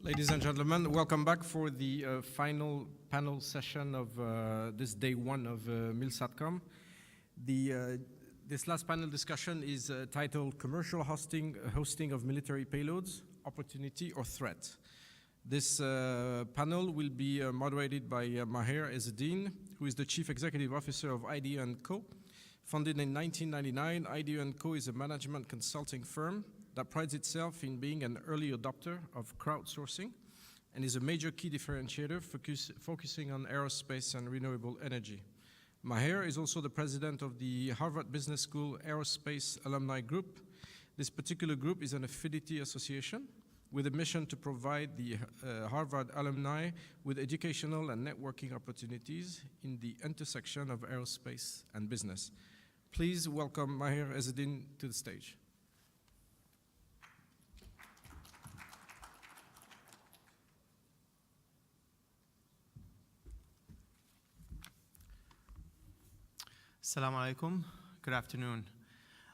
Ladies and gentlemen, welcome back for the final panel session of this day one of Milsatcom. This last panel discussion is titled Commercial Hosting of Military Payloads, Opportunity or Threat. This panel will be moderated by Maher Ezzeddine, who is the Chief Executive Officer of ideanco. Founded in 1999, ideanco is a management consulting firm that prides itself in being an early adopter of crowdsourcing and is a major key differentiator focusing on aerospace and renewable energy. Maher is also the president of the Harvard Business School Aerospace Alumni Group. This particular group is an affinity association with a mission to provide the Harvard alumni with educational and networking opportunities in the intersection of aerospace and business. Please welcome Maher Ezzeddine to the stage. Assalamu alaikum. Good afternoon.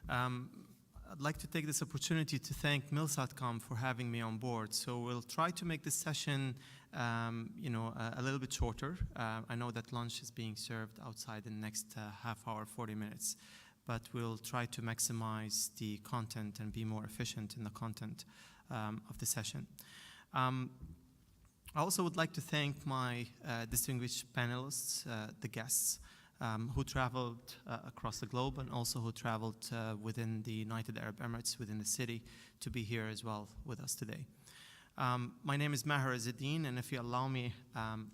I'd like to take this opportunity to thank Milsatcom for having me on board. So we'll try to make this session, a little bit shorter. I know that lunch is being served outside in the next half hour, 40 minutes, but we'll try to maximize the content and be more efficient in the content of the session. I also would like to thank my distinguished panelists, the guests, who traveled across the globe and also who traveled within the United Arab Emirates, within the city, to be here as well with us today. My name is Maher Ezzeddine, and if you allow me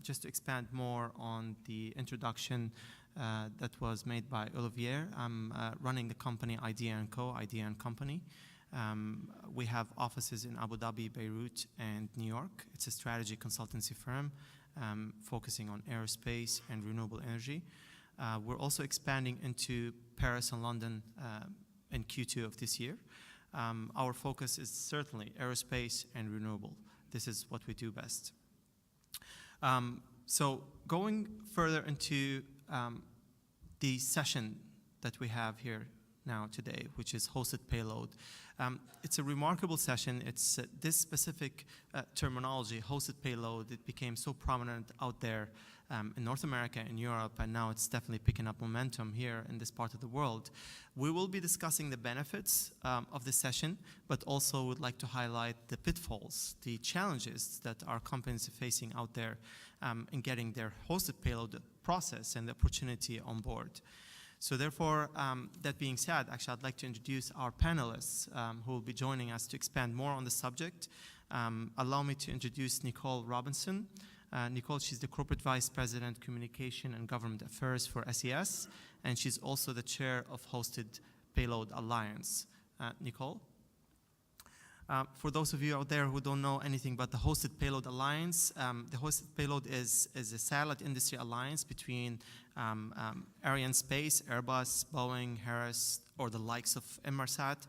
just to expand more on the introduction that was made by Olivier, I'm running the company ideanco, Idea and Company. We have offices in Abu Dhabi, Beirut, and New York. It's a strategy consultancy firm focusing on aerospace and renewable energy. We're also expanding into Paris and London in Q2 of this year. Our focus is certainly aerospace and renewable. This is what we do best. So going further into the session that we have here now today, which is hosted payload. It's a remarkable session. It's this specific terminology, hosted payload, it became so prominent out there in North America and Europe, and now it's definitely picking up momentum here in this part of the world. We will be discussing the benefits of this session, but also would like to highlight the pitfalls, the challenges that our companies are facing out there in getting their hosted payload process and the opportunity on board. So therefore, that being said, actually I'd like to introduce our panelists who will be joining us to expand more on the subject. Allow me to introduce Nicole Robinson. Nicole, she's the Corporate Vice President, Communication and Government Affairs for SES, and she's also the Chair of Hosted Payload Alliance. Nicole? For those of you out there who don't know anything about the Hosted Payload Alliance, the Hosted Payload is a satellite industry alliance between Arianespace, Airbus, Boeing, Harris, or the likes of Inmarsat,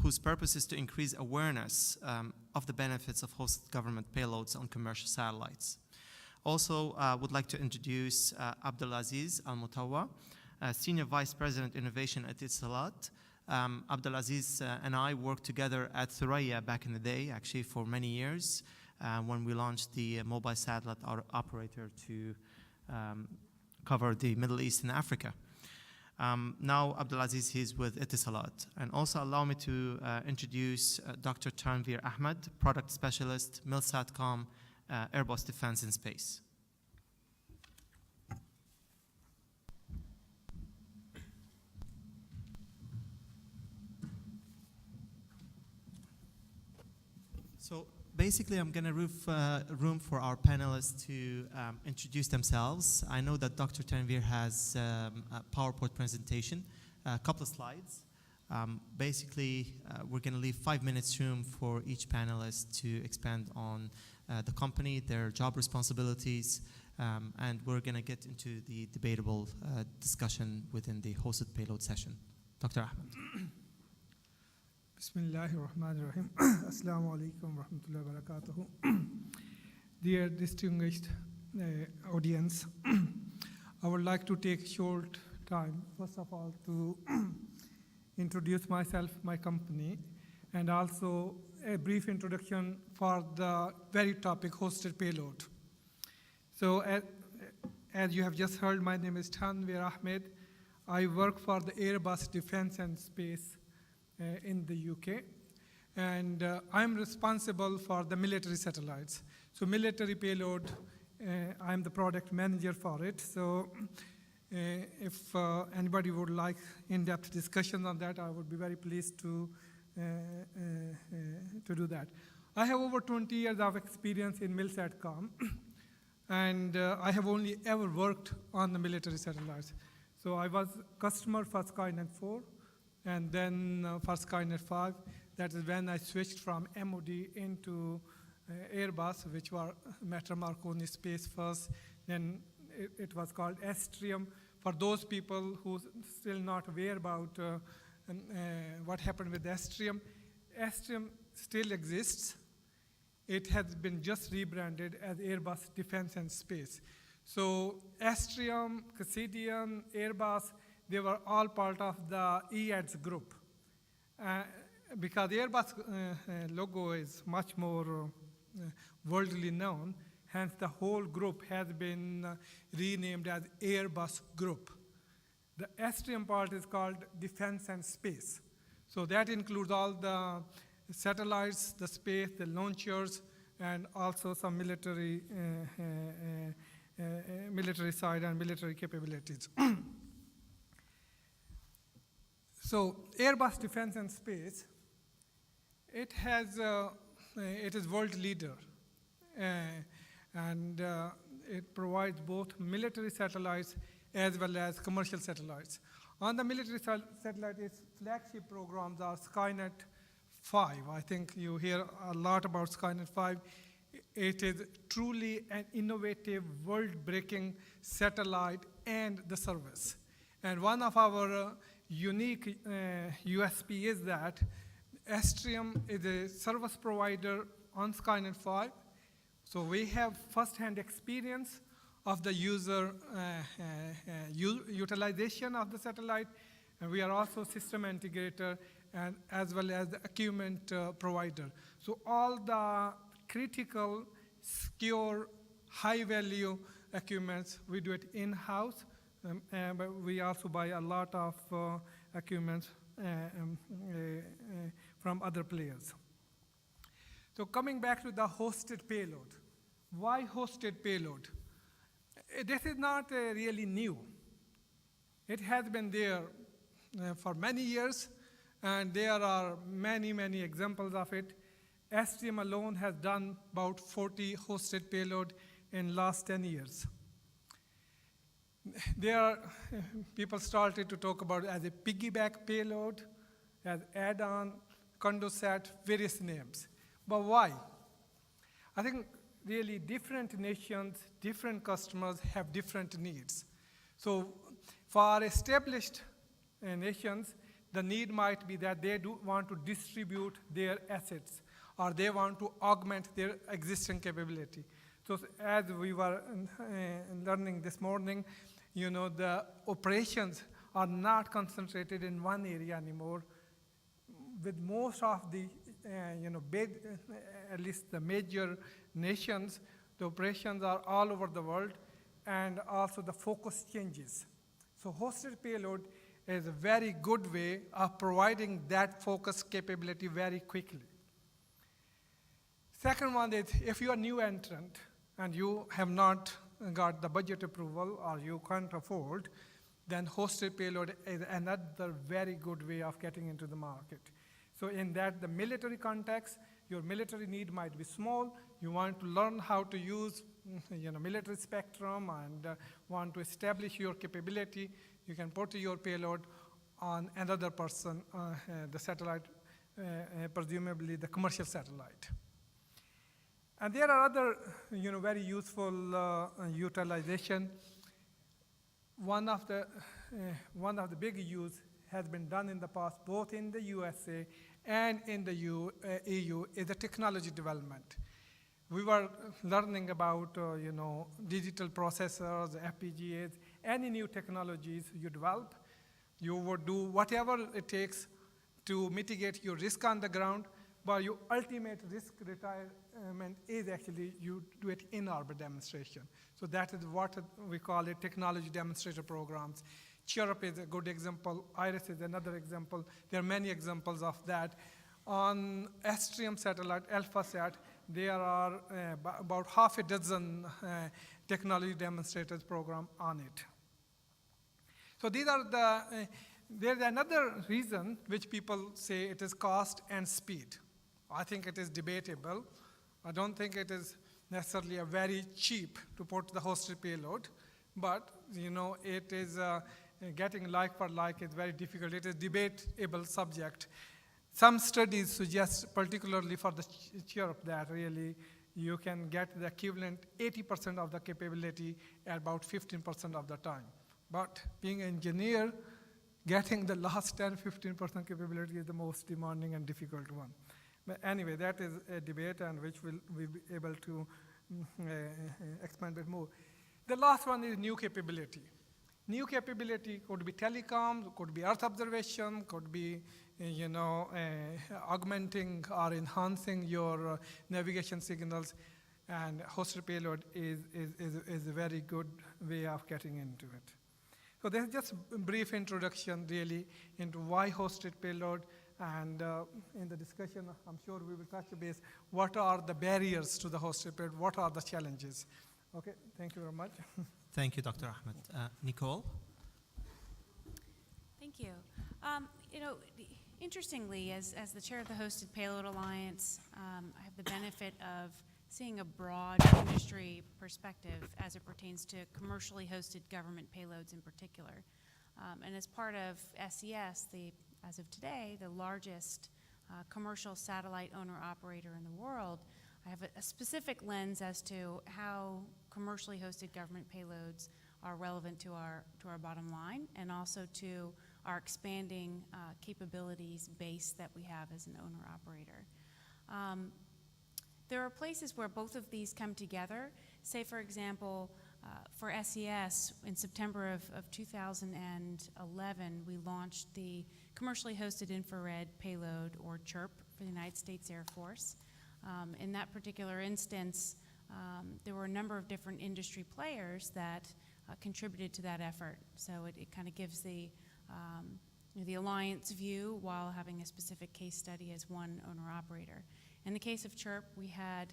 whose purpose is to increase awareness of the benefits of hosted government payloads on commercial satellites. Also, would like to introduce Abdulaziz Al-Mutawa, Senior Vice President Innovation at Etisalat. Abdulaziz and I worked together at Thuraya back in the day, actually for many years, when we launched the mobile satellite operator to cover the Middle East and Africa. Now Abdulaziz is with Etisalat. And also allow me to introduce Dr. Tanvir Ahmad, Product Specialist, Milsatcom, Airbus Defense and Space. So basically, I'm going to leave room for our panelists to introduce themselves. I know that Dr. Tanvir has a PowerPoint presentation, a couple of slides. We're going to leave 5 minutes room for each panelist to expand on the company, their job responsibilities, and we're going to get into the debatable discussion within the hosted payload session. Dr. Ahmad. Bismillahirrahmanirrahim. Assalamu alaikum wa rahmatullahi wa barakatuhu. Dear distinguished audience, I would like to take short time, first of all, to introduce myself, my company, and also a brief introduction for the very topic, hosted payload. So as you have just heard, my name is Tanvir Ahmad. I work for the Airbus Defense and Space in the UK. And I'm responsible for the military satellites. So military payload, I'm the product manager for it. So if anybody would like in-depth discussion on that, I would be very pleased to do that. I have over 20 years of experience in Milsatcom, and I have only ever worked on the military satellites. So I was customer for Skynet 4, and then for Skynet 5. That is when I switched from MOD into Airbus, which were Matter Marconi Space first. Then it was called Astrium. For those people who still not aware about what happened with Astrium, Astrium still exists. It has been just rebranded as Airbus Defense and Space. So Astrium, Cassidian, Airbus, they were all part of the EADS group. Because the Airbus logo is much more worldly known, hence the whole group has been renamed as Airbus Group. The Astrium part is called Defense and Space. So that includes all the satellites, the space, the launchers, and also some military side and military capabilities. So Airbus Defense and Space, it is world leader, and it provides both military satellites as well as commercial satellites. On the military satellite, its flagship programs are Skynet 5. I think you hear a lot about Skynet 5. It is truly an innovative, world-breaking satellite and the service. And one of our unique USP is that Astrium is a service provider on Skynet 5. So we have first-hand experience of the user utilization of the satellite, and we are also system integrator and as well as the equipment provider. So all the critical, secure, high-value equipments, we do it in-house, but we also buy a lot of equipment from other players. So coming back to the hosted payload. Why hosted payload? This is not really new. It has been there for many years, and there are many, many examples of it. Astrium alone has done about 40 hosted payload in last 10 years. There, people started to talk about it as a piggyback payload, as add-on, Condosat, various names. But why? I think really different nations, different customers have different needs. So for established nations, the need might be that they do want to distribute their assets, or they want to augment their existing capability. So as we were learning this morning, you know, the operations are not concentrated in one area anymore. With most of the, at least the major nations, the operations are all over the world, and also the focus changes. So hosted payload is a very good way of providing that focus capability very quickly. Second one is, if you're a new entrant and you have not got the budget approval or you can't afford, then hosted payload is another very good way of getting into the market. So in that, the military context, your military need might be small. You want to learn how to use military spectrum and want to establish your capability. You can put your payload on another person, the satellite, presumably the commercial satellite. And there are other very useful utilization. One of the big use has been done in the past, both in the USA and in the EU, is the technology development. We were learning about digital processors, FPGAs, any new technologies you develop. You would do whatever it takes to mitigate your risk on the ground, but your ultimate risk retirement is actually you do it in orbit demonstration. So that is what we call it technology demonstrator programs. Chirp is a good example. Iris is another example. There are many examples of that. On Astrium satellite, AlphaSat, there are about half a dozen technology demonstrators program on it. So these are the, there's another reason which people say it is cost and speed. I think it is debatable. I don't think it is necessarily a very cheap to put the hosted payload, but you know, it is getting like for like is very difficult. It is debatable subject. Some studies suggest, particularly for the Chirp, that really you can get the equivalent 80% of the capability at about 15% of the time. But being an engineer, getting the last 10-15% capability is the most demanding and difficult one. But anyway, that is a debate and which we'll be able to expand a bit more. The last one is new capability. New capability could be telecom, could be Earth observation, could be you know, augmenting or enhancing your navigation signals, and hosted payload is a very good way of getting into it. So this is just a brief introduction really into why hosted payload, and in the discussion I'm sure we will touch base what are the barriers to the hosted payload, what are the challenges. Okay, thank you very much. Thank you, Dr. Ahmad. Nicole? Thank you. You know, interestingly, as the chair of the Hosted Payload Alliance, I have the benefit of seeing a broad industry perspective as it pertains to commercially hosted government payloads in particular. And as part of SES, as of today, the largest commercial satellite owner-operator in the world, I have a specific lens as to how commercially hosted government payloads are relevant to our bottom line, and also to our expanding capabilities base that we have as an owner-operator. There are places where both of these come together. Say, for example, for SES, in September of 2011, we launched the Commercially Hosted Infrared Payload, or CHIRP, for the United States Air Force. In that particular instance, there were a number of different industry players that contributed to that effort. So it kind of gives the alliance view while having a specific case study as one owner-operator. In the case of CHIRP, we had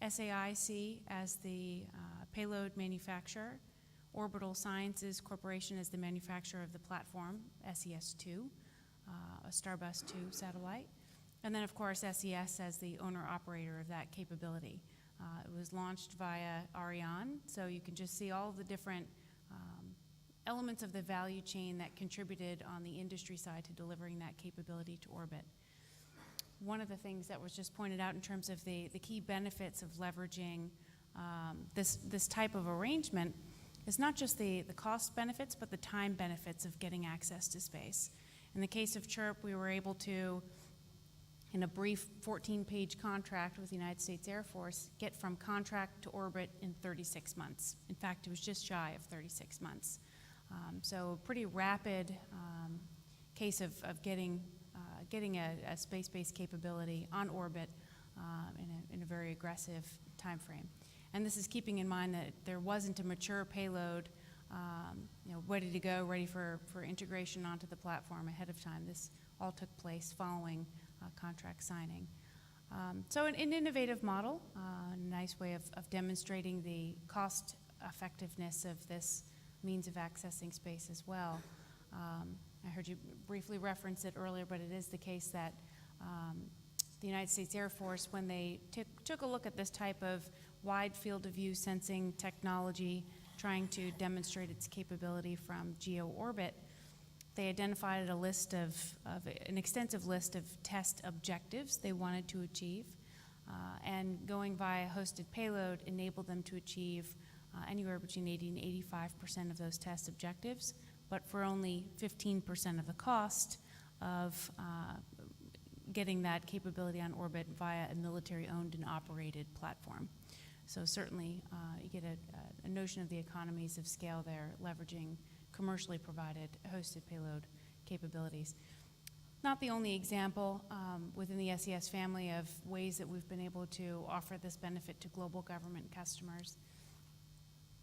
SAIC as the payload manufacturer, Orbital Sciences Corporation as the manufacturer of the platform, SES-2, a Starbus 2 satellite, and then, of course, SES as the owner-operator of that capability. It was launched via Ariane, so you can just see all of the different elements of the value chain that contributed on the industry side to delivering that capability to orbit. One of the things that was just pointed out in terms of the key benefits of leveraging this type of arrangement is not just the cost benefits, but the time benefits of getting access to space. In the case of CHIRP, we were able to, in a brief 14-page contract with the United States Air Force, get from contract to orbit in 36 months. In fact, it was just shy of 36 months. So a pretty rapid case of getting a space-based capability on orbit in a very aggressive time frame. And this is keeping in mind that there wasn't a mature payload ready to go, ready for integration onto the platform ahead of time. This all took place following contract signing. So an innovative model, a nice way of demonstrating the cost effectiveness of this means of accessing space as well. I heard you briefly reference it earlier, but it is the case that the United States Air Force, when they took a look at this type of wide field of view sensing technology, trying to demonstrate its capability from geo orbit, they identified a list an extensive list of test objectives they wanted to achieve, and going via hosted payload enabled them to achieve anywhere between 80 and 85% of those test objectives, but for only 15% of the cost of getting that capability on orbit via a military-owned and operated platform. So certainly you get a notion of the economies of scale there, leveraging commercially provided hosted payload capabilities. not the only example within the SES family of ways that we've been able to offer this benefit to global government customers.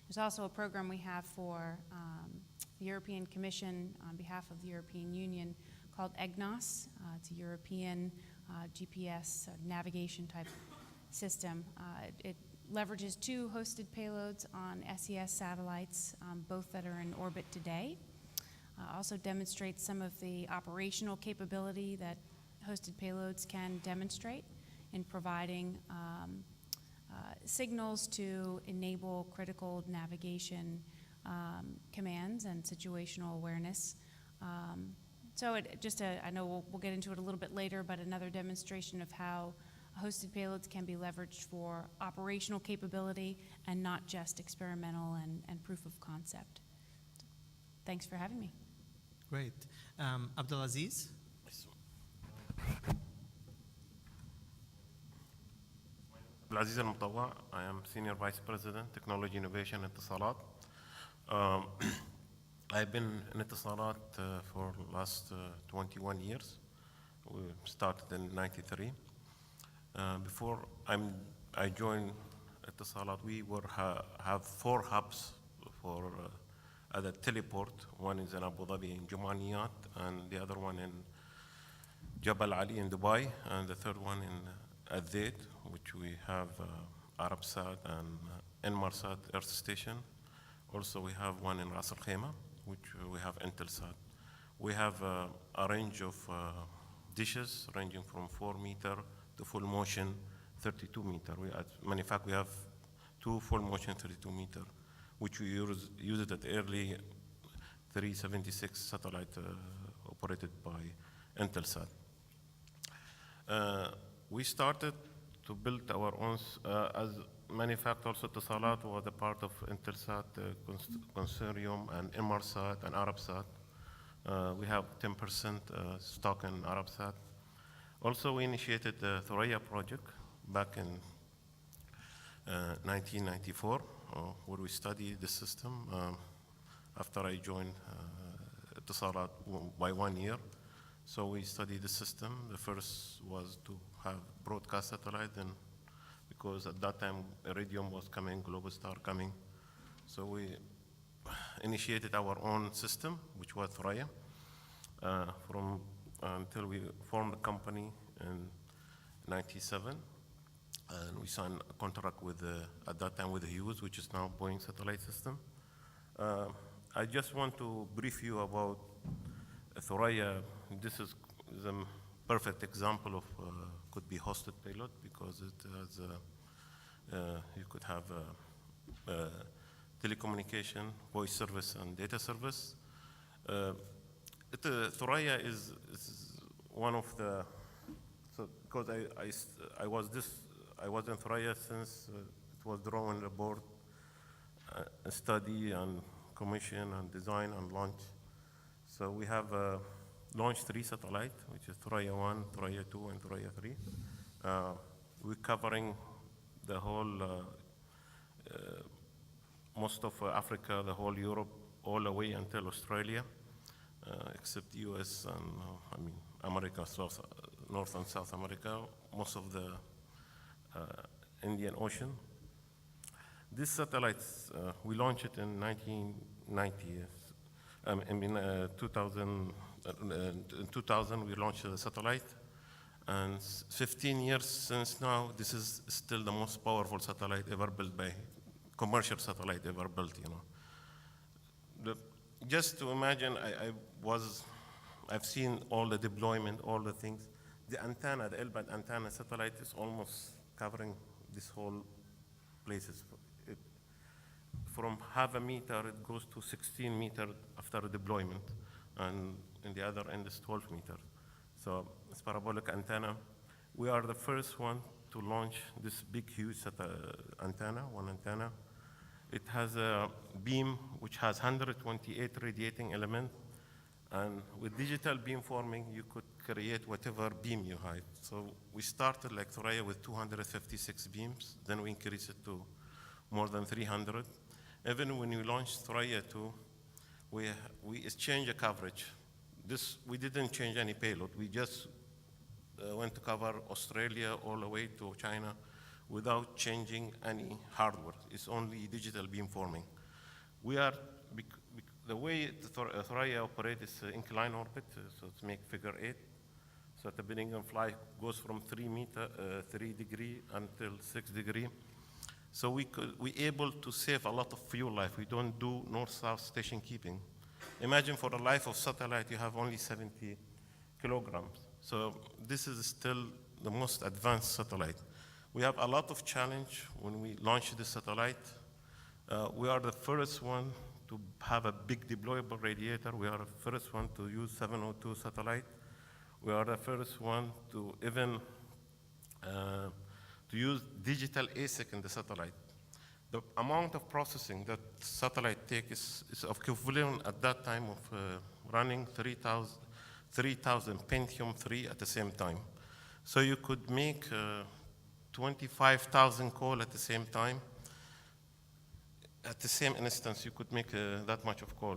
There's also a program we have for the European Commission on behalf of the European Union called EGNOS. It's a European GPS navigation type system. It leverages 2 hosted payloads on SES satellites, both that are in orbit today. Also demonstrates some of the operational capability that hosted payloads can demonstrate in providing signals to enable critical navigation commands and situational awareness. So I know we'll get into it a little bit later, but another demonstration of how hosted payloads can be leveraged for operational capability and not just experimental and proof of concept. Thanks for having me. Great. Abdulaziz? Abdulaziz Mutawa. I am Senior Vice President, Technology Innovation at Etisalat. I've been in Etisalat for the last 21 years. We started in '93. Before I joined Etisalat, we have 4 hubs for at a teleport. One is in Abu Dhabi in Jumaniyat, and the other one in Jabal Ali in Dubai, and the third one in Azad, which we have Arabsat and Inmarsat Earth Station. Also, we have one in Ras Al Khaimah, which we have Intelsat. We have a range of dishes ranging from 4 meter to full motion 32 meter. Matter of fact, we have 2 full motion 32 meter, which we used at early 376 satellite operated by Intelsat. We started to build our own, as matter of fact, also Etisalat was a part of Intelsat consortium and Inmarsat and Arabsat. We have 10% stock in Arabsat. Also, we initiated the Thuraya project back in 1994, where we studied the system after I joined Etisalat by 1 year. So we studied the system. The first was to have broadcast satellite, and because at that time Iridium was coming, Globostar coming. So we initiated our own system, which was Thuraya, until we formed a company in '97. And we signed a contract with, at that time, with Hughes, which is now Boeing Satellite System. I just want to brief you about Thuraya. This is a perfect example of could be hosted payload, because it has you could have telecommunication, voice service, and data service. Thuraya is one of the, so because I was in Thuraya since it was drawn aboard, study and commission and design and launch. So we have launched 3 satellites, which is Thuraya 1, Thuraya 2, and Thuraya 3. We're covering the whole, most of Africa, the whole Europe, all the way until Australia, except US and America, North and South America, most of the Indian Ocean. This satellite, we launched it in 1990. 2000 we launched the satellite, and 15 years since now, this is still the most powerful satellite ever built by commercial satellite ever built. Just to imagine, I've seen all the deployment, all the things. The antenna, the L-band antenna satellite is almost covering this whole places. From half a meter, it goes to 16 meters after deployment, and in the other end is 12 meters. So it's parabolic antenna. We are the first one to launch this big, huge one antenna. It has a beam which has 128 radiating elements, and with digital beamforming, you could create whatever beam you had. So we started like Thuraya with 256 beams, then we increased it to more than 300. Even when we launched Thuraya 2, we exchanged the coverage. we didn't change any payload. We just went to cover Australia all the way to China without changing any hardware. It's only digital beamforming. We are, the way Thuraya operates is incline orbit, so it's make figure 8. So at the beginning of flight goes from 3 degree until 6 degree. So we able to save a lot of fuel life. We don't do north-south station keeping. Imagine for the life of satellite, you have only 70 kilograms. So this is still the most advanced satellite. We have a lot of challenge when we launch the satellite. We are the first one to have a big deployable radiator. We are the first one to use 702 satellite. We are the first one to even to use digital ASIC in the satellite. The amount of processing that satellite takes is equivalent at that time of running 3,000 Pentium 3 at the same time. So you could make 25,000 calls at the same time. At the same instance, you could make that much of call.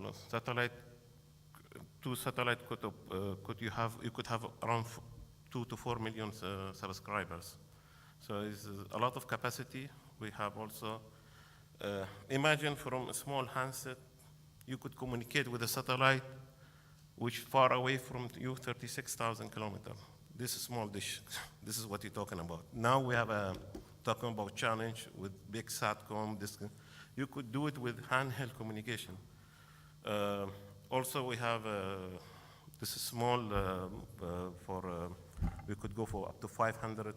Two satellite you could have around 2 to 4 million subscribers. So it's a lot of capacity. We have also, imagine from a small handset, you could communicate with a satellite which far away from you, 36,000 kilometers. This is small dish. This is what you're talking about. Now we have talking about challenge with big Satcom. You could do it with handheld communication. Also, we have this is small we could go for up to 500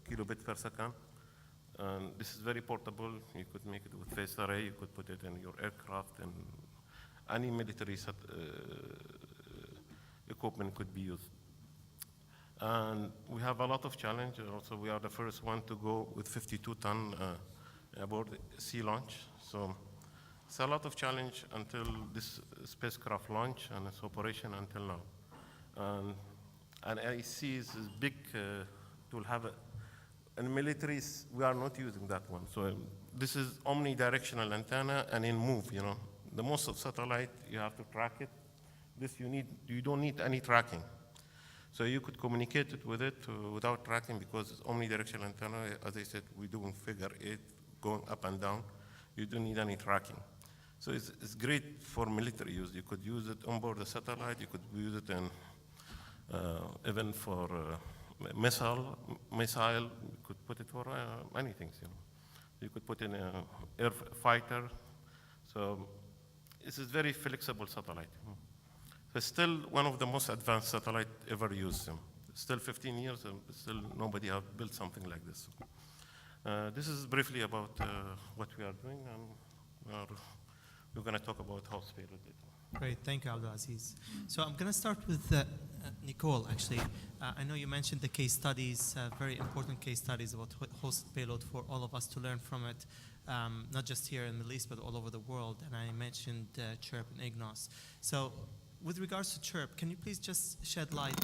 kilobit per second. And this is very portable. You could make it with phased array. You could put it in your aircraft, and any military equipment could be used. And we have a lot of challenge. Also, we are the first one to go with 52-ton aboard sea launch. So it's a lot of challenge until this spacecraft launch and its operation until now. And I see is big to have in militaries, we are not using that one. So this is omnidirectional antenna and in move, you know. The most of satellite, you have to track it. This you don't need any tracking. So you could communicate it with it without tracking because it's omnidirectional antenna. As I said, we're doing figure 8, going up and down. You don't need any tracking. So it's great for military use. You could use it on board the satellite. You could use it in, even for missile. You could put it for anything. You know. You could put in an air fighter. So it's a very flexible satellite. It's still one of the most advanced satellite ever used. Still 15 years, still nobody has built something like this. This is briefly about what we are doing, and we're going to talk about host payload data. Great, thank you, Abdulaziz. So I'm going to start with Nicole, actually. I know you mentioned the case studies, very important case studies about hosted payload for all of us to learn from it, not just here in the Middle East, but all over the world. And I mentioned Chirp and Ignos. So with regards to Chirp, can you please just shed light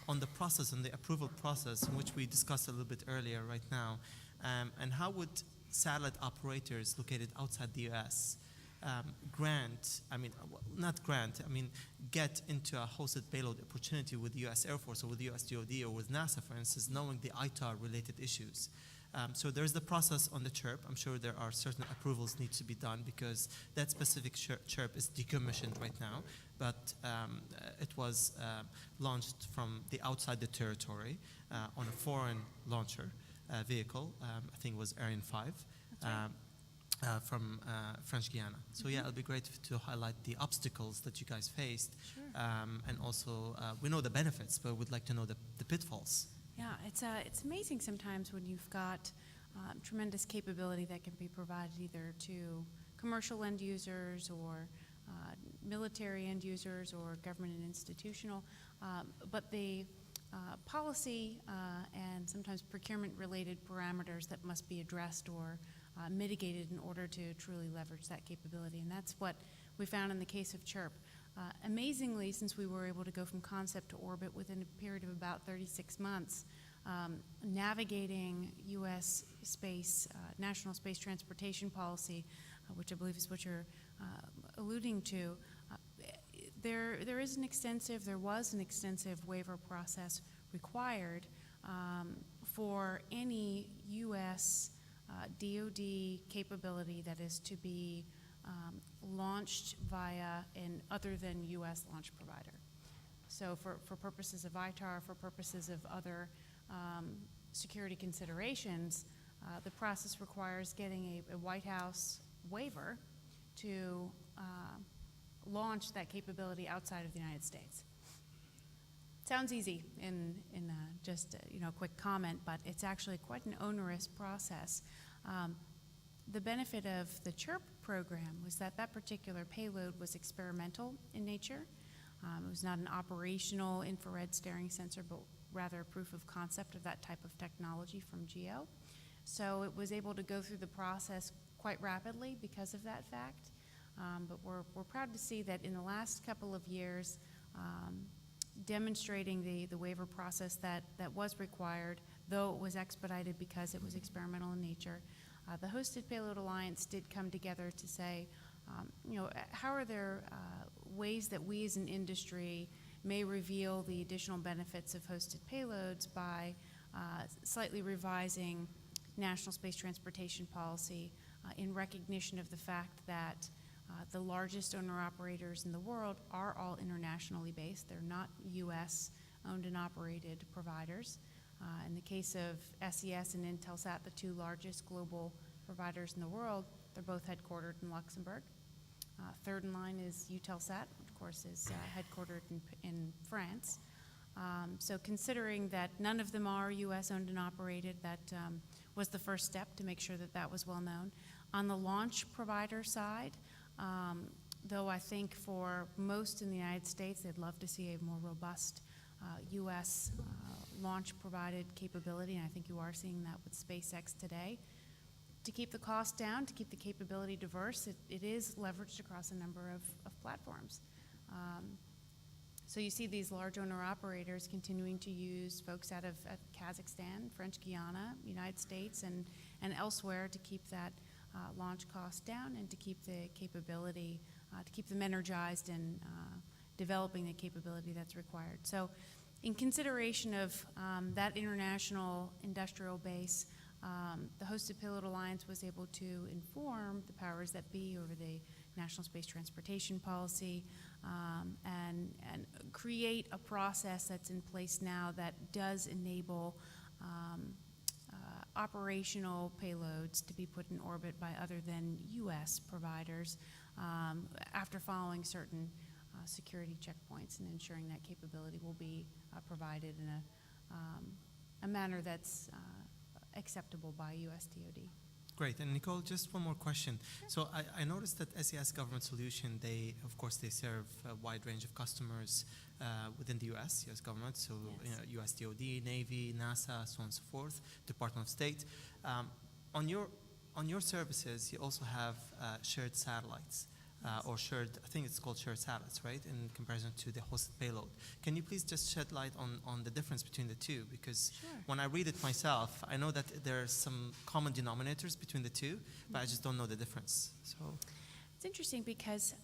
on the process and the approval process, in which we discussed a little bit earlier right now, and how would satellite operators located outside the US get into a hosted payload opportunity with the US Air Force or with the US DoD or with NASA, for instance, knowing the ITAR-related issues? So there's the process on the Chirp. I'm sure there are certain approvals need to be done because that specific Chirp is decommissioned right now, but it was launched from the outside the territory on a foreign launcher vehicle. I think it was Ariane 5. From French Guiana. So yeah, it'll be great to highlight the obstacles that you guys faced. Sure. And also, we know the benefits, but we'd like to know the pitfalls. Yeah, it's amazing sometimes when you've got tremendous capability that can be provided either to commercial end users or military end users or government and institutional, but the policy and sometimes procurement-related parameters that must be addressed or mitigated in order to truly leverage that capability. And that's what we found in the case of Chirp. Amazingly, since we were able to go from concept to orbit within a period of about 36 months, navigating U.S. space, National Space Transportation Policy, which I believe is what you're alluding to, there was an extensive waiver process required for any U.S. DoD capability that is to be launched via an other than U.S. launch provider. So for purposes of ITAR, for purposes of other security considerations, the process requires getting a White House waiver to launch that capability outside of the United States. Sounds easy in just a quick comment, but it's actually quite an onerous process. The benefit of the CHIRP program was that particular payload was experimental in nature. It was not an operational infrared staring sensor, but rather a proof of concept of that type of technology from GEO. So it was able to go through the process quite rapidly because of that fact. But we're proud to see that in the last couple of years, demonstrating the waiver process that was required, though it was expedited because it was experimental in nature. The Hosted Payload Alliance did come together to say, how are there ways that we as an industry may reveal the additional benefits of hosted payloads by slightly revising National Space Transportation Policy in recognition of the fact that the largest owner-operators in the world are all internationally based. They're not U.S. owned and operated providers. In the case of SES and Intelsat, the two largest global providers in the world, they're both headquartered in Luxembourg. Third in line is Eutelsat, which of course is headquartered in France. So considering that none of them are U.S. owned and operated, that was the first step to make sure that that was well known. On the launch provider side, though I think for most in the United States, they'd love to see a more robust U.S. Launch-provided capability, and I think you are seeing that with SpaceX today. To keep the cost down, to keep the capability diverse, it is leveraged across a number of platforms. So you see these large owner-operators continuing to use folks out of Kazakhstan, French Guiana, United States, and elsewhere to keep that launch cost down and to keep the capability, to keep them energized and developing the capability that's required. So in consideration of that international industrial base, the Hosted Payload Alliance was able to inform the powers that be over the National Space Transportation Policy and create a process that's in place now that does enable operational payloads to be put in orbit by other than U.S. providers after following certain security checkpoints and ensuring that capability will be provided in a manner that's acceptable by U.S. DoD. Great. And Nicole, just one more question. Sure. So I noticed that SES Government Solution, they serve a wide range of customers within the U.S. government, so yes. U.S. DoD, Navy, NASA, so on and so forth, Department of State. On your services, you also have shared satellites. Or shared, I think it's called shared satellites, right, in comparison to the hosted payload. Can you please just shed light on the difference between the two? Because sure. When I read it myself, I know that there are some common denominators between the two, but I just don't know the difference. So it's interesting because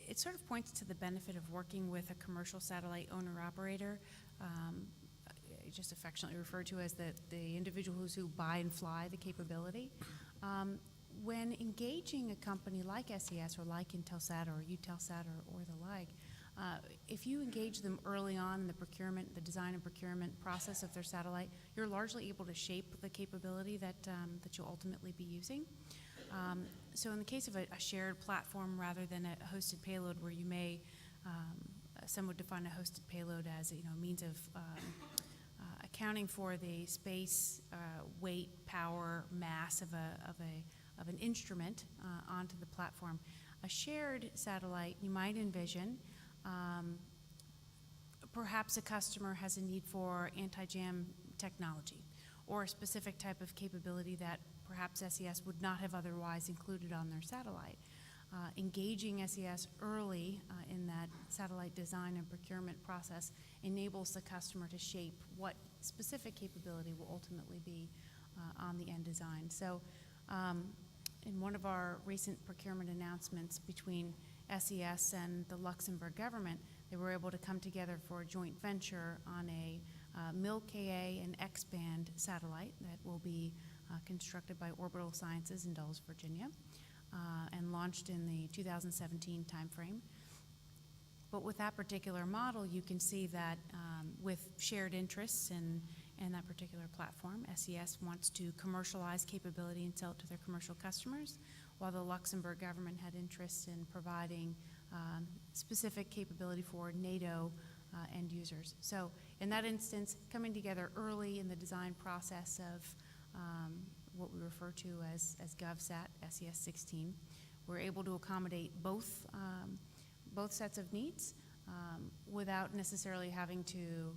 it sort of points to the benefit of working with a commercial satellite owner-operator, just affectionately referred to as the individuals who buy and fly the capability. When engaging a company like SES or like Intelsat or Eutelsat or the like, if you engage them early on in the design and procurement process of their satellite, you're largely able to shape the capability that you'll ultimately be using. So in the case of a shared platform rather than a hosted payload where you may, some would define a hosted payload as a means of accounting for the space, weight, power, mass of an instrument onto the platform. A shared satellite, you might envision, perhaps a customer has a need for anti-jam technology or a specific type of capability that perhaps SES would not have otherwise included on their satellite. Engaging SES early in that satellite design and procurement process enables the customer to shape what specific capability will ultimately be on the end design. So in one of our recent procurement announcements between SES and the Luxembourg government, they were able to come together for a joint venture on a Mil-Ka and X-band satellite that will be constructed by Orbital Sciences in Dulles, Virginia, and launched in the 2017 timeframe. But with that particular model, you can see that with shared interests in that particular platform, SES wants to commercialize capability and sell it to their commercial customers, while the Luxembourg government had interest in providing specific capability for NATO end users. So in that instance, coming together early in the design process of what we refer to as GovSat, SES-16, we're able to accommodate both sets of needs without necessarily having to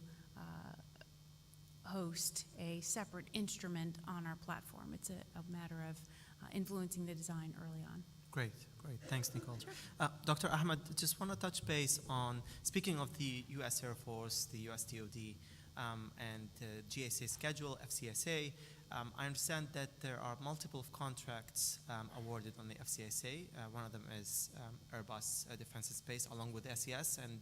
host a separate instrument on our platform. It's a matter of influencing the design early on. Great. Thanks, Nicole. Sure. Dr. Ahmad, just want to touch base on, speaking of the U.S. Air Force, the U.S. DoD, and the GSA schedule, FCSA, I understand that there are multiple contracts awarded on the FCSA. One of them is Airbus Defense and Space, along with SES and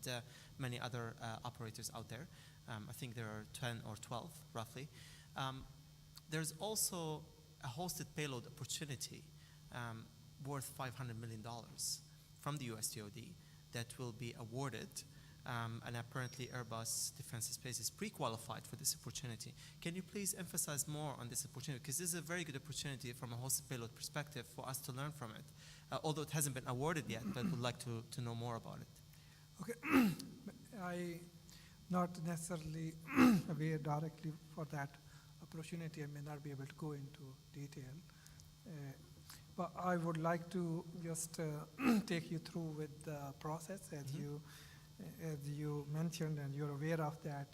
many other operators out there. I think there are 10 or 12, roughly. There's also a hosted payload opportunity worth $500 million from the US DoD that will be awarded, and apparently Airbus Defense and Space is pre-qualified for this opportunity. Can you please emphasize more on this opportunity? Because this is a very good opportunity from a hosted payload perspective for us to learn from it, although it hasn't been awarded yet, but would like to know more about it. Okay, I not necessarily aware directly for that opportunity. I may not be able to go into detail. But I would like to just take you through with the process as you mentioned, and you're aware of that.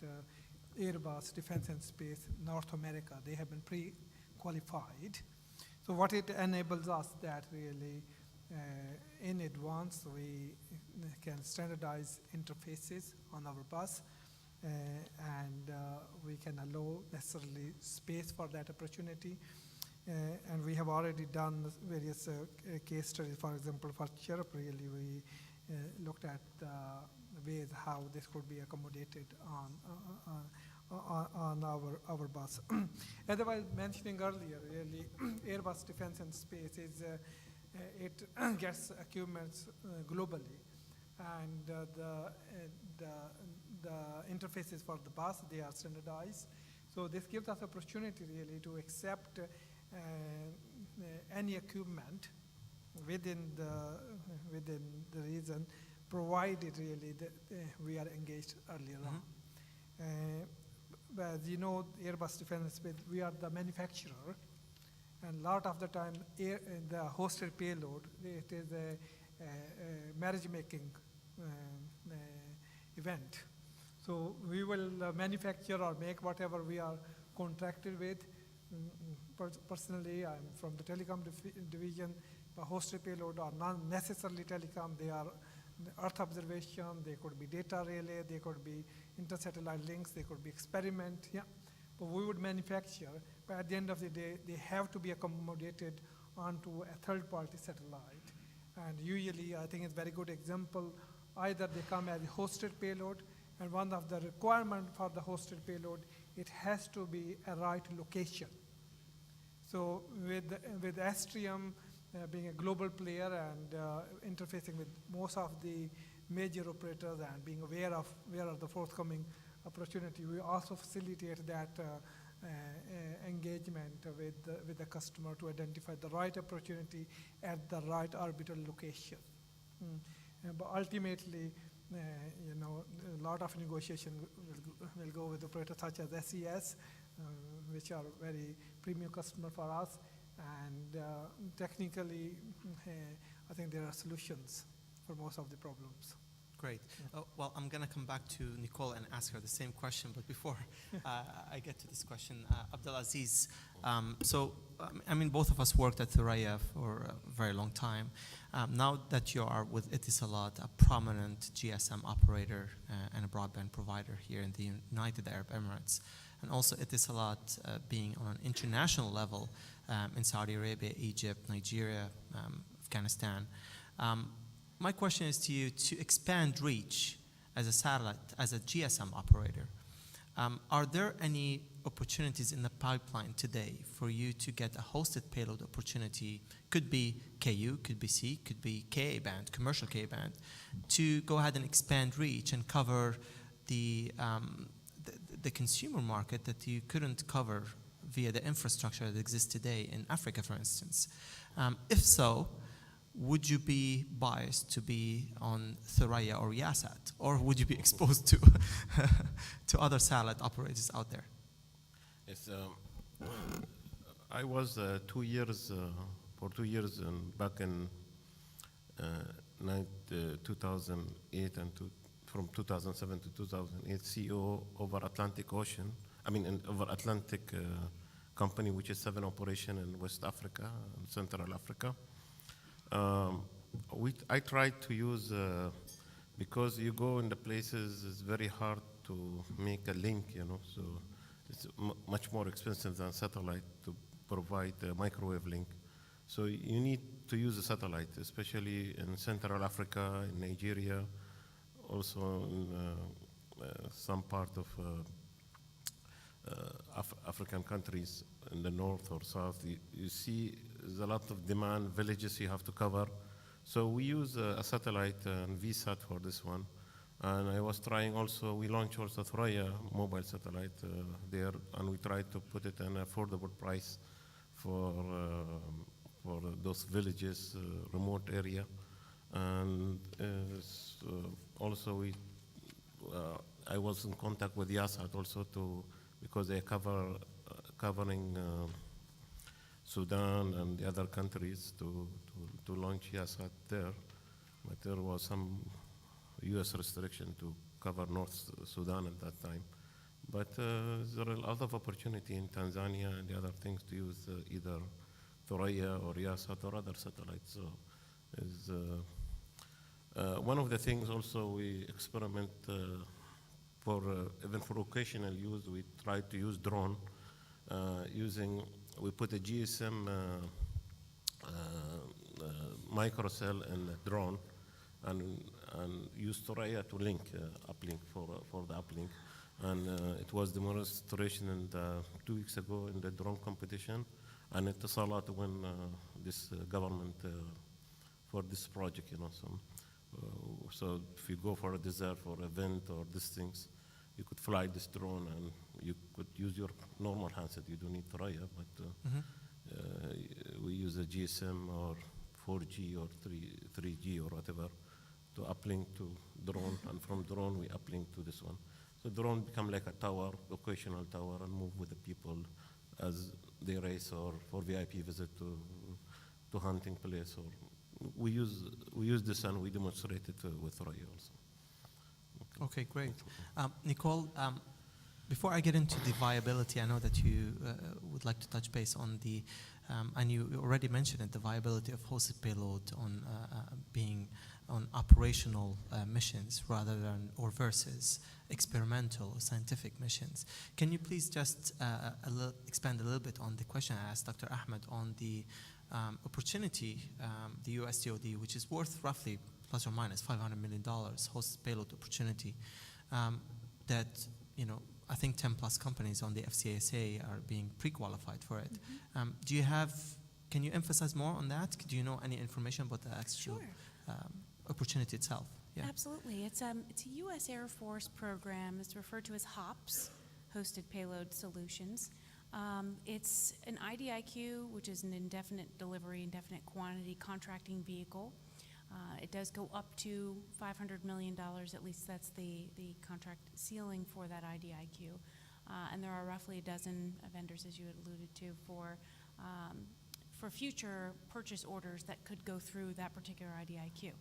Airbus Defense and Space North America, they have been pre-qualified. So what it enables us that really in advance we can standardize interfaces on our bus, and we can allow necessarily space for that opportunity. And we have already done various case studies. For example, for Chirp, really, we looked at ways how this could be accommodated on our bus. As I was mentioning earlier, really, Airbus Defense and Space is it gets equipment globally, and the interfaces for the bus, they are standardized. So this gives us opportunity really to accept any equipment within the region, provided really that we are engaged earlier on. But as you know, Airbus Defense and Space, we are the manufacturer, and a lot of the time, the hosted payload, it is a marriage making event. So we will manufacture or make whatever we are contracted with. Personally, I'm from the telecom division. The hosted payload are not necessarily telecom. They are Earth observation. They could be data relay. They could be inter-satellite links. They could be experiment. Yeah, but we would manufacture. But at the end of the day, they have to be accommodated onto a third-party satellite. And usually, I think it's a very good example. Either they come as a hosted payload, and one of the requirements for the hosted payload, it has to be a right location. So with Astrium being a global player and interfacing with most of the major operators and being aware of where are the forthcoming opportunity, we also facilitate that engagement with the customer to identify the right opportunity at the right orbital location. But ultimately, a lot of negotiation will go with operators such as SES, which are very premium customer for us, and technically, I think there are solutions for most of the problems. Great. Well, I'm going to come back to Nicole and ask her the same question, but before I get to this question, Abdulaziz, both of us worked at Thuraya for a very long time. Now that you are with Etisalat, a prominent GSM operator and a broadband provider here in the United Arab Emirates, and also Etisalat being on an international level in Saudi Arabia, Egypt, Nigeria, Afghanistan, My question is to you, to expand reach as a satellite, as a GSM operator, are there any opportunities in the pipeline today for you to get a hosted payload opportunity? Could be KU, could be C, could be Ka band, commercial Ka band, to go ahead and expand reach and cover the consumer market that you couldn't cover via the infrastructure that exists today in Africa, for instance. If so, would you be biased to be on Thuraya or Yasat, or would you be exposed to to other satellite operators out there? Yes, I was 2 years, for 2 years back in 2008 and from 2007 to 2008, CEO over Atlantic Ocean, over Atlantic company, which is 7 operation in West Africa and Central Africa. I tried to use, because you go in the places, it's very hard to make a link, so it's much more expensive than satellite to provide a microwave link. So you need to use a satellite, especially in Central Africa, in Nigeria, also in some part of African countries in the north or south. You see there's a lot of demand, villages you have to cover. So we use a satellite and VSAT for this one. And I was trying also, we launched also Thuraya mobile satellite there, and we tried to put it at an affordable price for those villages, remote area. And also I was in contact with Yasat also because they covering Sudan and the other countries to launch Yasat there. But there was some U.S. restriction to cover North Sudan at that time. But there are a lot of opportunity in Tanzania and the other things to use either Thuraya or Yasat or other satellites. So is one of the things also we experiment even for occasional use, we try to use drone we put a GSM microcell in a drone and use Thuraya to link, uplink for the uplink. And it was demonstration 2 weeks ago in the drone competition, and Etisalat won this government for this project, So if you go for a desert or event or these things, you could fly this drone and you could use your normal handset. You don't need Thuraya, but we use a GSM or 4G or 3G or whatever to uplink to drone, and from drone we uplink to this one. So drone become like a tower, occasional tower, and move with the people as they race or for VIP visit to hunting place. Or we use this and we demonstrate it with Thuraya also. Okay, great. Nicole, before I get into the viability, I know that you would like to touch base on and you already mentioned it, the viability of hosted payload on being on operational missions versus experimental or scientific missions. Can you please just expand a little bit on the question I asked Dr. Ahmad on the opportunity, the US DoD, which is worth roughly plus or minus $500 million hosted payload opportunity that, I think 10 plus companies on the FCSA are being pre-qualified for it. Can you emphasize more on that? Do you know any information about the actual opportunity itself? Yeah. Absolutely. It's a U.S. Air Force program. It's referred to as HOPS, Hosted Payload Solutions. It's an IDIQ, which is an indefinite delivery, indefinite quantity contracting vehicle. It does go up to $500 million, at least that's the contract ceiling for that IDIQ. And there are roughly a dozen vendors, as you had alluded to, for future purchase orders that could go through that particular IDIQ.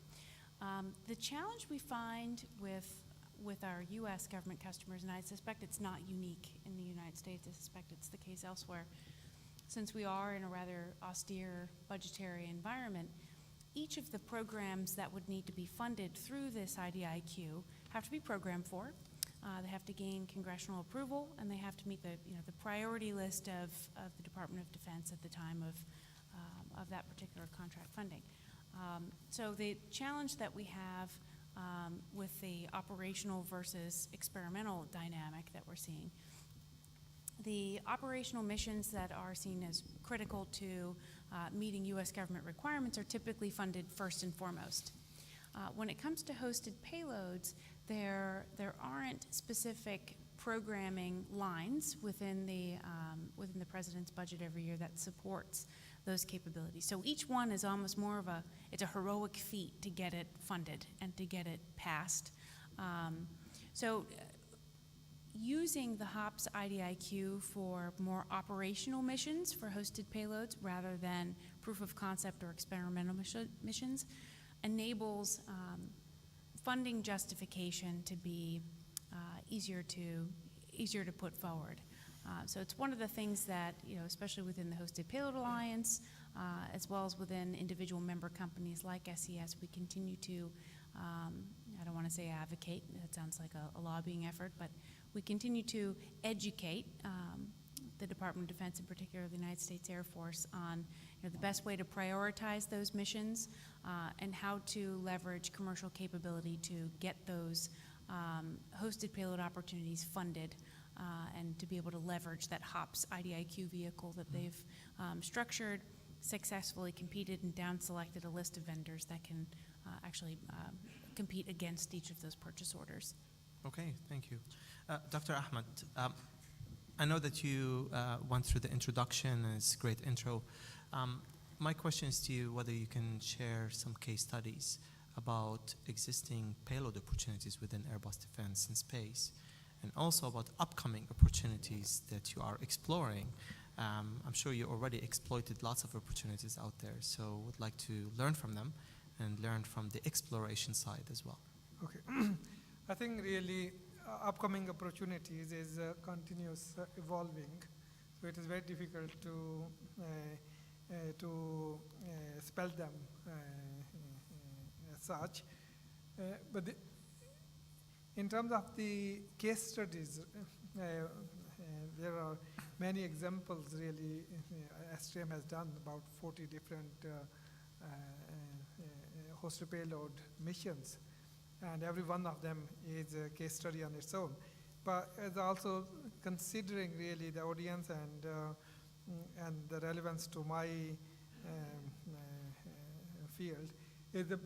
The challenge we find with our U.S. government customers, and I suspect it's not unique in the United States, I suspect it's the case elsewhere, since we are in a rather austere budgetary environment, each of the programs that would need to be funded through this IDIQ have to be programmed for. They have to gain congressional approval, and they have to meet the priority list of the Department of Defense at the time of that particular contract funding. So the challenge that we have with the operational versus experimental dynamic that we're seeing, the operational missions that are seen as critical to meeting U.S. government requirements are typically funded first and foremost. When it comes to hosted payloads, there aren't specific programming lines within the president's budget every year that supports those capabilities. So each one is almost more of it's a heroic feat to get it funded and to get it passed. Using the HOPS IDIQ for more operational missions for hosted payloads rather than proof of concept or experimental missions enables funding justification to be easier to put forward. So it's one of the things that, especially within the Hosted Payload Alliance, as well as within individual member companies like SES, we continue to, I don't want to say advocate, that sounds like a lobbying effort, but we continue to educate the Department of Defense, in particular the United States Air Force, on the best way to prioritize those missions and how to leverage commercial capability to get those hosted payload opportunities funded and to be able to leverage that HOPS IDIQ vehicle that they've structured, successfully competed, and down-selected a list of vendors that can actually compete against each of those purchase orders. Okay, thank you. Dr. Ahmad, I know that you went through the introduction, and it's a great intro. My question is to you whether you can share some case studies about existing payload opportunities within Airbus Defense and Space, and also about upcoming opportunities that you are exploring. I'm sure you already exploited lots of opportunities out there, so would like to learn from them and learn from the exploration side as well. Okay. I think really upcoming opportunities is continuous evolving, so it is very difficult to spell them as such. But in terms of the case studies, there are many examples really. STM has done about 40 different hosted payload missions, and every one of them is a case study on its own. But it's also considering really the audience and the relevance to my field is the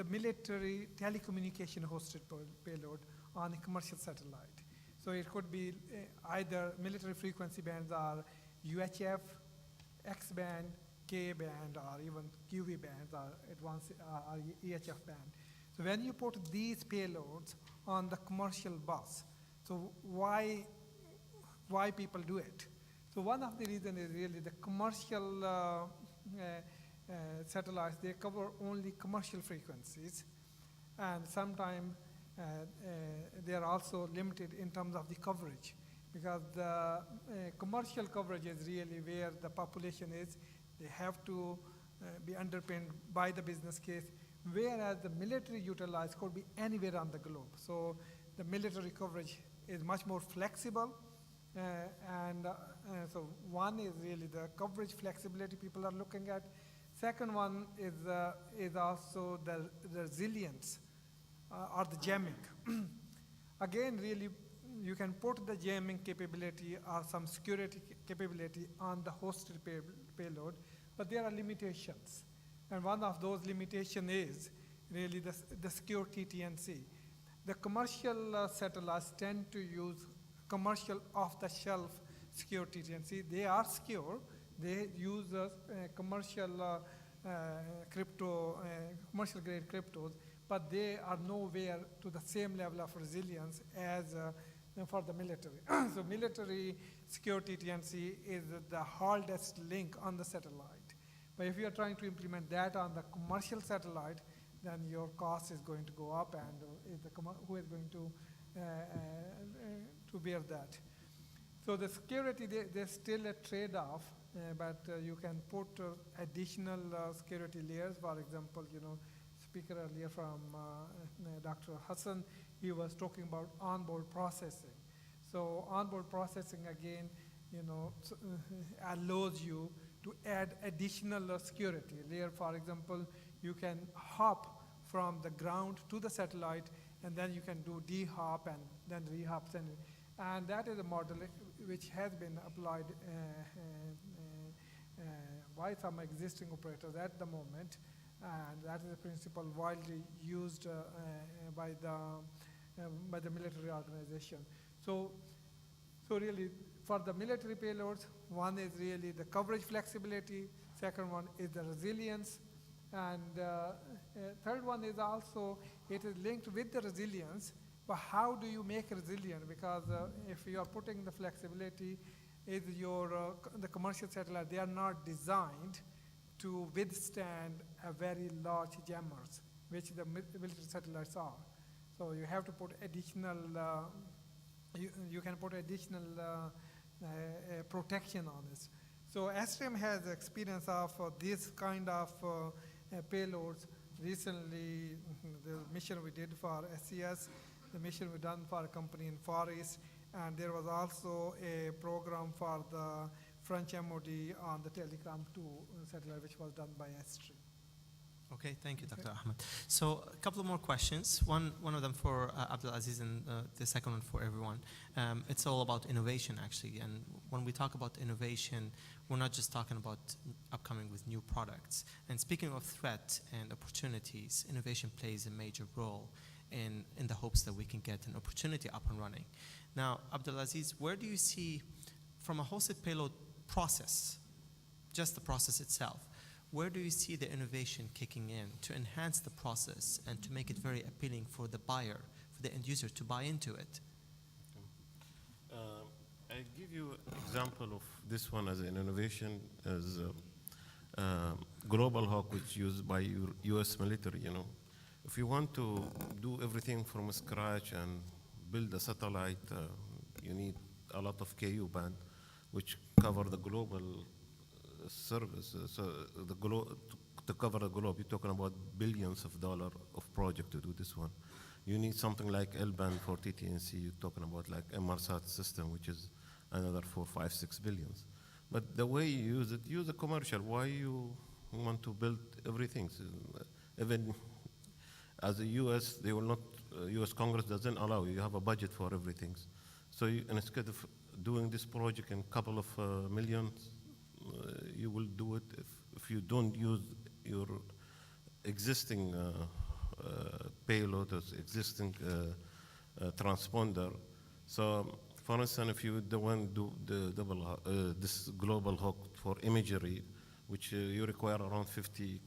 military telecommunication hosted payload on a commercial satellite. So it could be either military frequency bands are UHF, X-band, K-band, or even QV bands, or advanced or EHF band. So when you put these payloads on the commercial bus, so why people do it? So one of the reasons is really the commercial satellites, they cover only commercial frequencies, and sometimes they are also limited in terms of the coverage, because the commercial coverage is really where the population is. They have to be underpinned by the business case, whereas the military utilized could be anywhere on the globe. So the military coverage is much more flexible, so one is really the coverage flexibility people are looking at. Second one is also the resilience or the jamming. Again, really, you can put the jamming capability or some security capability on the hosted payload, but there are limitations. And one of those limitations is really the secure TT&C. The commercial satellites tend to use commercial off-the-shelf secure TT&C. They are secure. They use commercial commercial-grade cryptos, but they are nowhere to the same level of resilience as for the military. So military secure TT&C is the hardest link on the satellite. But if you are trying to implement that on the commercial satellite, then your cost is going to go up, and who is going to bear that? So the security, there's still a trade-off, but you can put additional security layers. For example, speaker earlier from Dr. Hassan, he was talking about onboard processing. So onboard processing, again, allows you to add additional security layer. For example, you can hop from the ground to the satellite, and then you can do de-hop and then re-hop. And that is a model which has been applied by some existing operators at the moment, and that is a principle widely used by the military organization. So really, for the military payloads, one is really the coverage flexibility, second one is the resilience, and third one is also, it is linked with the resilience, but how do you make it resilient? Because if you are putting the flexibility, is the commercial satellite, they are not designed to withstand a very large jammers, which the military satellites are. So you have to put additional, you can put additional protection on this. So SRAM has experience of this kind of payloads. Recently, the mission we did for SCS, the mission we done for a company in Far East, and there was also a program for the French MOD on the Telegram 2 satellite, which was done by S3. Okay, thank you, Dr. Ahmad. So a couple of more questions. One of them for Abdulaziz, and the second one for everyone. It's all about innovation, actually. And when we talk about innovation, we're not just talking about upcoming with new products. And speaking of threat and opportunities, innovation plays a major role in the hopes that we can get an opportunity up and running. Now, Abdulaziz, where do you see, from a hosted payload process, just the process itself, where do you see the innovation kicking in to enhance the process and to make it very appealing for the buyer, for the end user to buy into it? I give you an example of this one as an innovation, as Global Hawk, which is used by US military. If you want to do everything from scratch and build a satellite, you need a lot of KU band, which cover the global service. So to cover the globe, you're talking about billions of dollars of project to do this one. You need something like L-band for TT&C. You're talking about like a Milsat system, which is another 4, 5, 6 billions. But the way you use it, use a commercial. Why you want to build everything? So even as a US, they will not, US Congress doesn't allow you. You have a budget for everything. So instead of doing this project in a couple of millions, you will do it if you don't use your existing payload or existing transponder. So, for instance, if you do the this Global Hawk for imagery, which you require around 50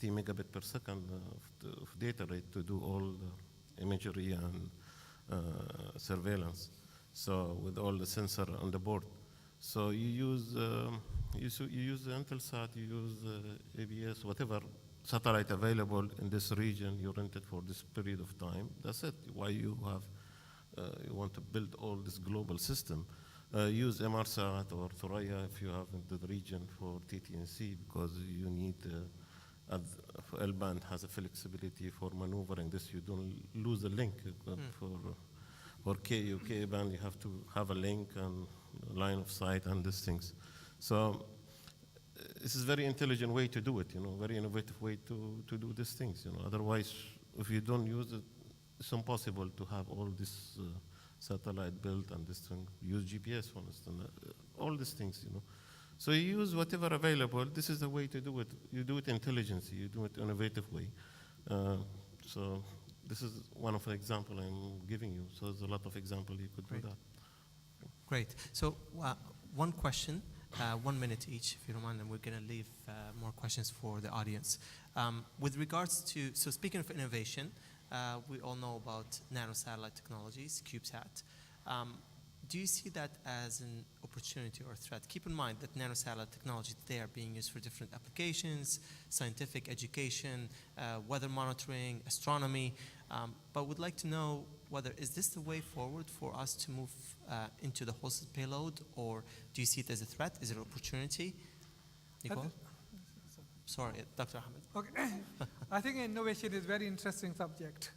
megabit per second of data rate to do all the imagery and surveillance. So with all the sensor on the board. So you use Intelsat, you use ABS, whatever satellite available in this region, you rent it for this period of time. That's it. Why you have, you want to build all this global system. Use MRSAT or Thuraya if you have in the region for TT&C, because you need, L-band has a flexibility for maneuvering this. You don't lose a link. For K-band, you have to have a link and line of sight and these things. So this is a very intelligent way to do it, very innovative way to do these things. Otherwise, if you don't use it, it's impossible to have all this satellite built and this thing. Use GPS, for instance, all these things, So you use whatever available. This is the way to do it. You do it intelligently. You do it innovative way. So this is one of the examples I'm giving you. So there's a lot of examples you could do that. Great. So one question, 1 minute each, if you don't mind, and we're going to leave more questions for the audience. With regards to, so speaking of innovation, we all know about nano-satellite technologies, CubeSat. Do you see that as an opportunity or a threat? Keep in mind that nano-satellite technology today are being used for different applications, scientific education, weather monitoring, astronomy, but would like to know whether is this the way forward for us to move into the hosted payload, or do you see it as a threat? Is it an opportunity? Nicole? Sorry, Dr. Ahmad. Okay. I think innovation is a very interesting subject.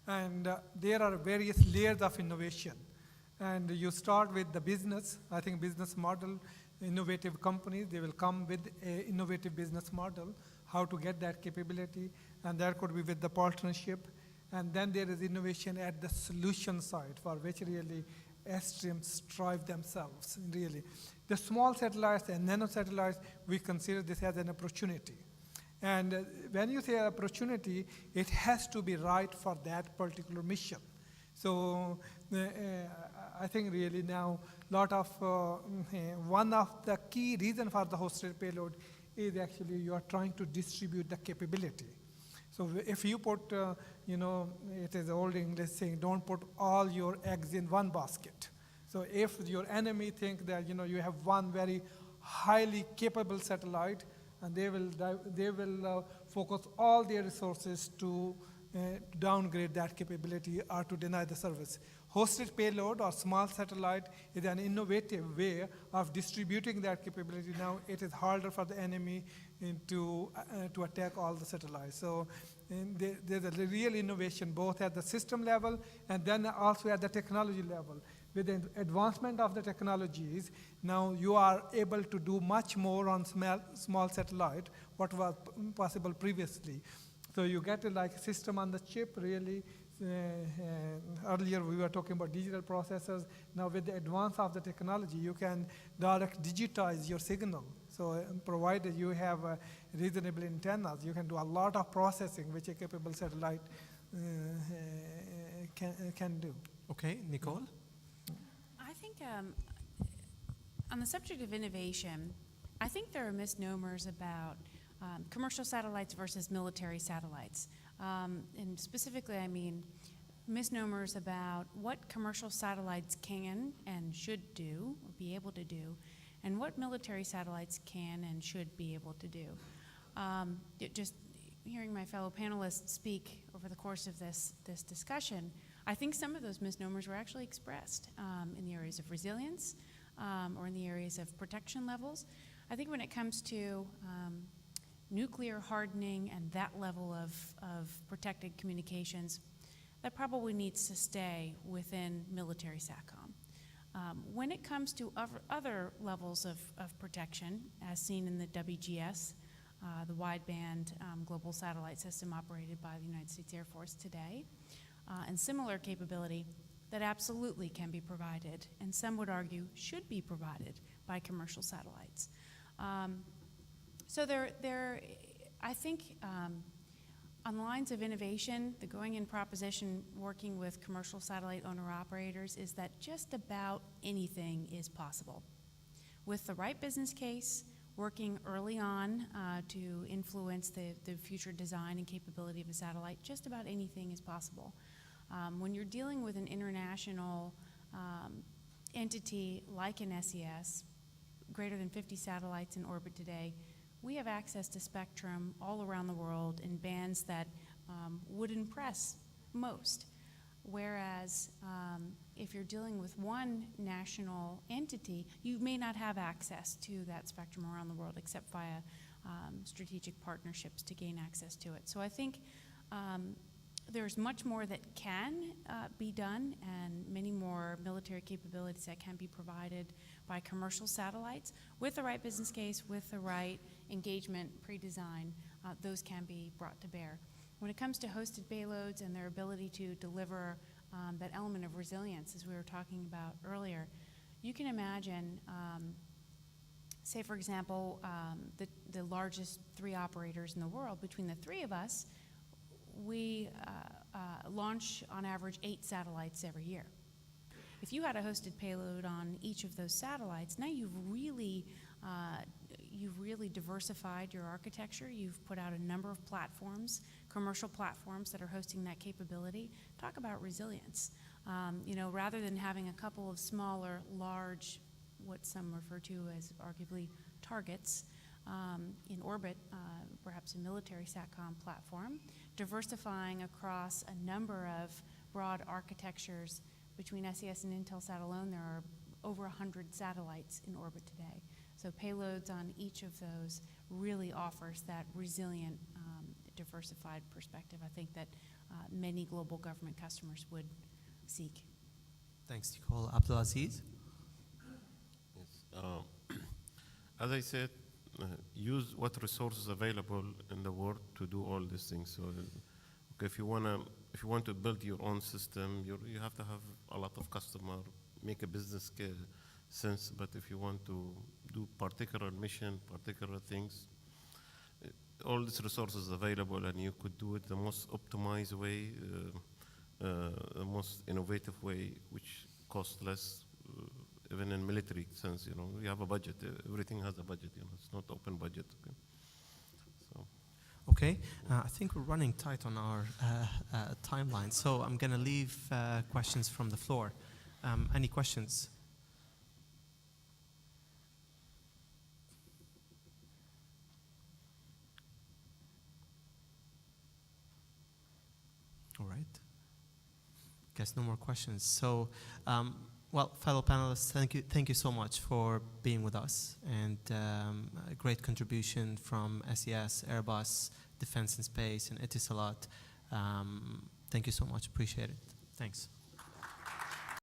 And there are various layers of innovation. And you start with the business. I think business model innovative companies. They will come with an innovative business model, how to get that capability, and that could be with the partnership. And then there is innovation at the solution side, for which really S-streams strive themselves, really. The small satellites and nano satellites, we consider this as an opportunity. And when you say opportunity, it has to be right for that particular mission. So I think really now, one of the key reasons for the hosted payload is actually you are trying to distribute the capability. So if you put, it is old English saying, don't put all your eggs in one basket. So if your enemy think that, you have one very highly capable satellite, and they will focus all their resources to downgrade that capability or to deny the service. Hosted payload or small satellite is an innovative way of distributing that capability. Now it is harder for the enemy to attack all the satellites. So there's a real innovation both at the system level and then also at the technology level. With the advancement of the technologies, now you are able to do much more on small satellite, what was possible previously. So you get like a system on the chip, really. Earlier we were talking about digital processors. Now with the advance of the technology, you can direct digitize your signal. So provided you have reasonable antennas, you can do a lot of processing which a capable satellite can do. Okay, Nicole? I think on the subject of innovation, I think there are misnomers about commercial satellites versus military satellites. And specifically, I mean misnomers about what commercial satellites can and should do, or be able to do, and what military satellites can and should be able to do. Just hearing my fellow panelists speak over the course of this discussion, I think some of those misnomers were actually expressed in the areas of resilience or in the areas of protection levels. I think when it comes to nuclear hardening and that level of protected communications, that probably needs to stay within military SATCOM. When it comes to other levels of protection, as seen in the WGS, the wideband global satellite system operated by the United States Air Force today, and similar capability, that absolutely can be provided, and some would argue should be provided by commercial satellites. So I think on lines of innovation, the going-in proposition working with commercial satellite owner-operators is that just about anything is possible. With the right business case, working early on to influence the future design and capability of a satellite, just about anything is possible. When you're dealing with an international entity like an SES, greater than 50 satellites in orbit today, we have access to spectrum all around the world in bands that would impress most. Whereas if you're dealing with one national entity, you may not have access to that spectrum around the world except via strategic partnerships to gain access to it. So I think there's much more that can be done and many more military capabilities that can be provided by commercial satellites. With the right business case, with the right engagement pre-design, those can be brought to bear. When it comes to hosted payloads and their ability to deliver that element of resilience, as we were talking about earlier, you can imagine, say for example, the largest 3 operators in the world. Between the 3 of us, we launch on average 8 satellites every year. If you had a hosted payload on each of those satellites, now you've really diversified your architecture. You've put out a number of platforms, commercial platforms that are hosting that capability. Talk about resilience. Rather than having a couple of smaller, large, what some refer to as arguably targets in orbit, perhaps a military SATCOM platform, diversifying across a number of broad architectures. Between SES and Intelsat alone, there are over 100 satellites in orbit today. So payloads on each of those really offers that resilient, diversified perspective, I think, that many global government customers would seek. Thanks, Nicole. Abdulaziz? Yes. as I said, use what resources available in the world to do all these things. So, okay, if you want to build your own system, you have to have a lot of customer, make a business sense. But if you want to do particular mission, particular things, all these resources available, and you could do it the most optimized way, the most innovative way, which costs less. Even in military sense, you have a budget. Everything has a budget. It's not open budget. Okay. So. Okay, I think we're running tight on our timeline, so I'm going to leave questions from the floor. Any questions? All right. Guess no more questions. So. Well, fellow panelists, thank you so much for being with us, and a great contribution from SES, Airbus, Defense and Space, and Etisalat. Thank you so much. Appreciate it. Thanks.